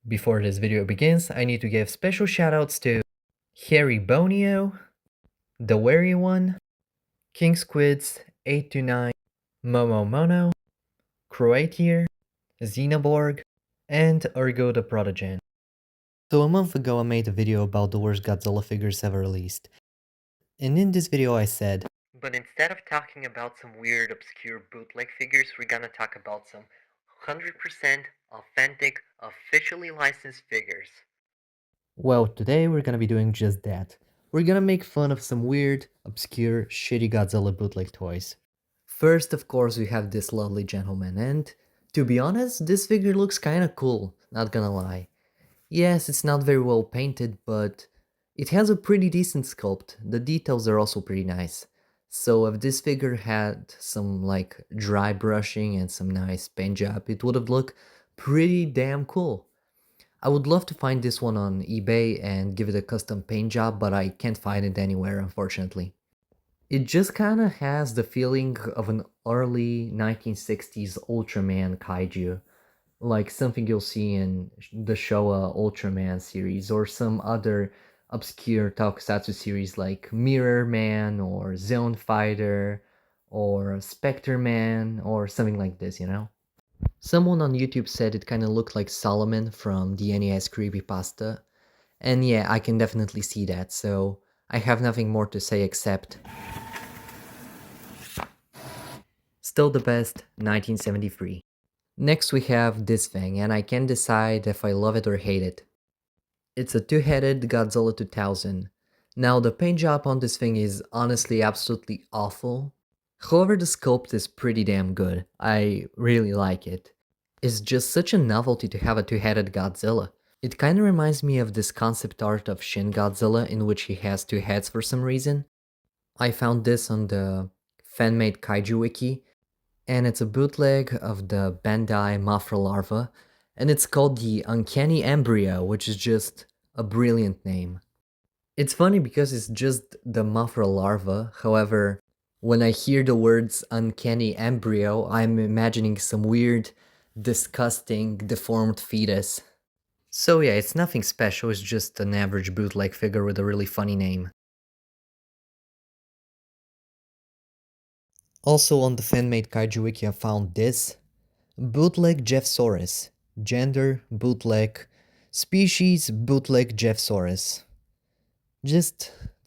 Before this video begins, I need to give special shoutouts to Harry Bonio, The Wary One, King Squids 829, Momo Mono, Croatier, Xenoborg, and Ergo the Protogen. So a month ago I made a video about the worst Godzilla figures ever released. And in this video I said, but instead of talking about some weird obscure bootleg figures, we're gonna talk about some 100% authentic, officially licensed figures. Well, today we're gonna be doing just that. We're gonna make fun of some weird, obscure, shitty Godzilla bootleg toys. First, of course, we have this lovely gentleman, and to be honest, this figure looks kinda cool, not gonna lie. Yes, it's not very well painted, but it has a pretty decent sculpt. The details are also pretty nice. So if this figure had some like dry brushing and some nice paint job, it would have looked pretty damn cool. I would love to find this one on eBay and give it a custom paint job, but I can't find it anywhere, unfortunately. It just kind of has the feeling of an early 1960s Ultraman kaiju, like something you'll see in the Showa Ultraman series or some other obscure tokusatsu series like Mirror Man or Zone Fighter or Spectre Man or something like this, you know? Someone on YouTube said it kind of looked like Solomon from the NES creepypasta, and yeah, I can definitely see that, so I have nothing more to say except still the best, 1973. Next we have this thing, and I can't decide if I love it or hate it. It's a two-headed Godzilla 2000. Now the paint job on this thing is honestly absolutely awful. However, the sculpt is pretty damn good. I really like it. It's just such a novelty to have a two-headed Godzilla. It kinda reminds me of this concept art of Shin Godzilla in which he has two heads for some reason. I found this on the fan-made kaiju wiki, and it's a bootleg of the Bandai Mafra larva, and it's called the Uncanny Embryo, which is just a brilliant name. It's funny because it's just the Mafra larva, however, when I hear the words Uncanny Embryo, I'm imagining some weird, disgusting, deformed fetus. So yeah, it's nothing special, it's just an average bootleg figure with a really funny name. Also on the fan-made kaiju wiki I found this. Bootleg Jeffsaurus. Gender, bootleg. Species, bootleg Jeffsaurus. This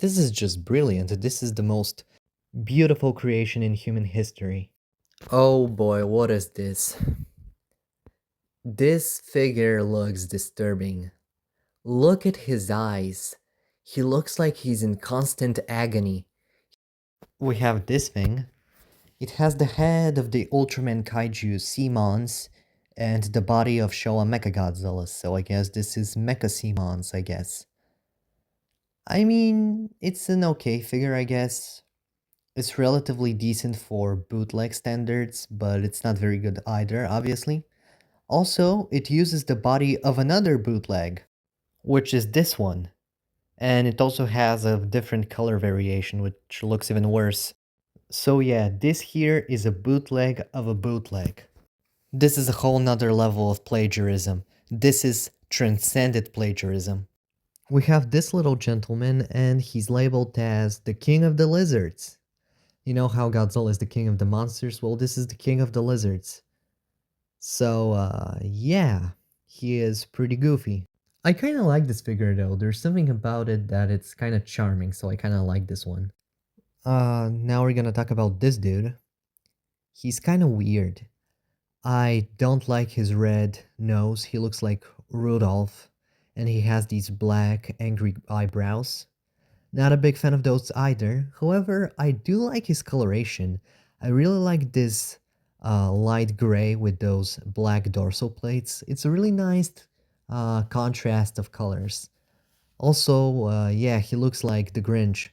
is just brilliant. This is the most beautiful creation in human history. Oh boy, what is this? This figure looks disturbing. Look at his eyes. He looks like he's in constant agony. We have this thing. It has the head of the Ultraman kaiju Seamons and the body of Showa Mechagodzilla, so I guess this is Mecha Seamons, I guess. I mean, it's an okay figure, I guess. It's relatively decent for bootleg standards, but it's not very good either, obviously. Also, it uses the body of another bootleg, which is this one. And it also has a different color variation, which looks even worse. So yeah, this here is a bootleg of a bootleg. This is a whole nother level of plagiarism. This is transcended plagiarism. We have this little gentleman, and he's labeled as the king of the lizards. You know how Godzilla is the king of the monsters? Well, this is the king of the lizards. So, yeah, he is pretty goofy. I kinda like this figure though. There's something about it that it's kinda charming, so I kinda like this one. Now we're gonna talk about this dude. He's kinda weird. I don't like his red nose. He looks like Rudolph, and he has these black, angry eyebrows. Not a big fan of those either. However, I do like his coloration. I really like this light gray with those black dorsal plates. It's a really nice contrast of colors. Also, yeah, he looks like the Grinch.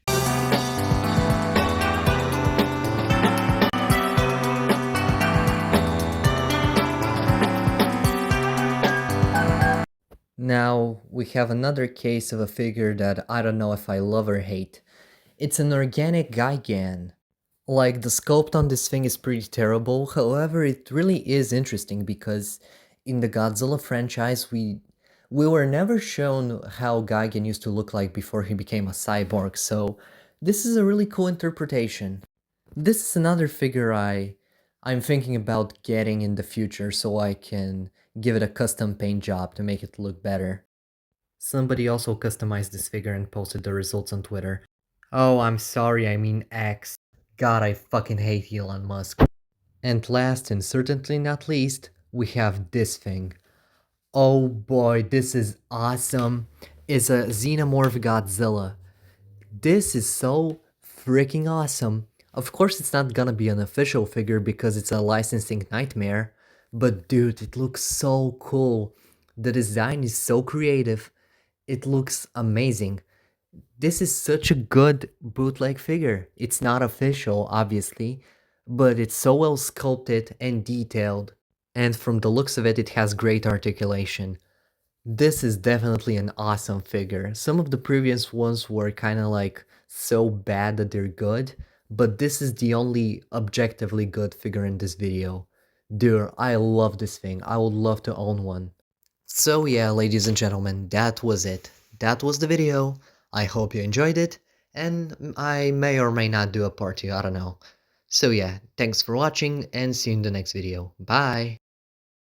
Now, we have another case of a figure that I don't know if I love or hate. It's an organic Gigan. Like, the sculpt on this thing is pretty terrible, however, it really is interesting because in the Godzilla franchise, We were never shown how Gigan used to look like before he became a cyborg, so this is a really cool interpretation. This is another figure I'm thinking about getting in the future so I can give it a custom paint job to make it look better. Somebody also customized this figure and posted the results on Twitter. Oh, I'm sorry, I mean X. God, I fucking hate Elon Musk. And last and certainly not least, we have this thing. Oh boy, this is awesome. It's a Xenomorph Godzilla. This is so freaking awesome. Of course, it's not gonna be an official figure because it's a licensing nightmare, but dude, it looks so cool. The design is so creative. It looks amazing. This is such a good bootleg figure. It's not official, obviously, but it's so well sculpted and detailed. And from the looks of it, it has great articulation. This is definitely an awesome figure. Some of the previous ones were kind of like so bad that they're good, but this is the only objectively good figure in this video. Dude, I love this thing. I would love to own one. So yeah, ladies and gentlemen, that was it. That was the video. I hope you enjoyed it, and I may or may not do a part 2, I don't know. So yeah, thanks for watching, and see you in the next video. Bye!